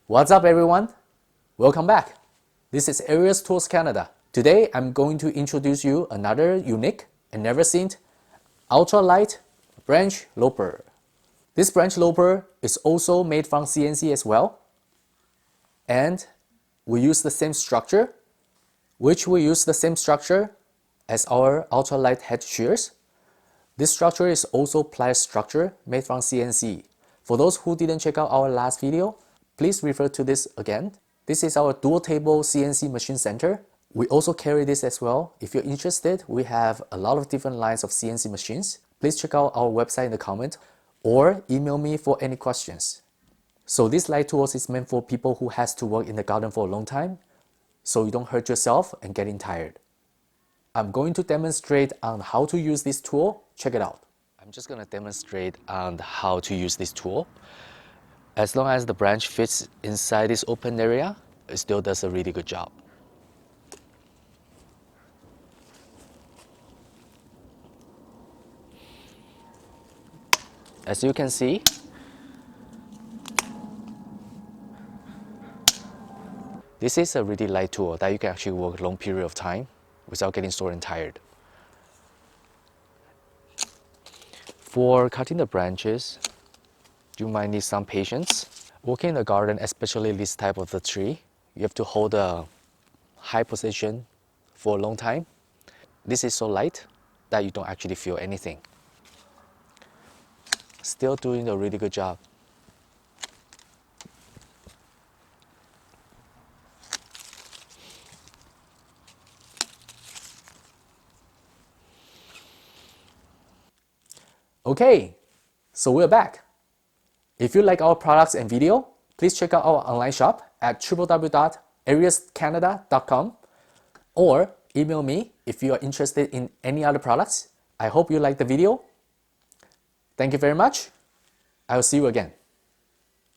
What's up everyone? Welcome back. This is Arius Tools Canada. Today I'm going to introduce you another unique and never seen ultra-light branch lopper. This branch lopper is also made from CNC as well, and we use the same structure, as our ultralight head shears. This structure is also pliers structure made from CNC. For those who didn't check out our last video, please refer to this again. This is our dual table CNC machine center. We also carry this as well. If you're interested, we have a lot of different lines of CNC machines. Please check out our website in the comment or email me for any questions. So this light tools is meant for people who has to work in the garden for a long time, so you don't hurt yourself and getting tired. I'm going to demonstrate on how to use this tool. Check it out. I'm just going to demonstrate on how to use this tool. As long as the branch fits inside this open area, it still does a really good job. As you can see, this is a really light tool that you can actually work a long period of time without getting sore and tired. For cutting the branches, you might need some patience. Working in the garden, especially this type of the tree, you have to hold a high position for a long time. This is so light that you don't actually feel anything. Still doing a really good job. Okay, so we're back. If you like our products and video, please check out our online shop at www.ariuscanada.com or email me if you are interested in any other products. I hope you like the video. Thank you very much. I will see you again.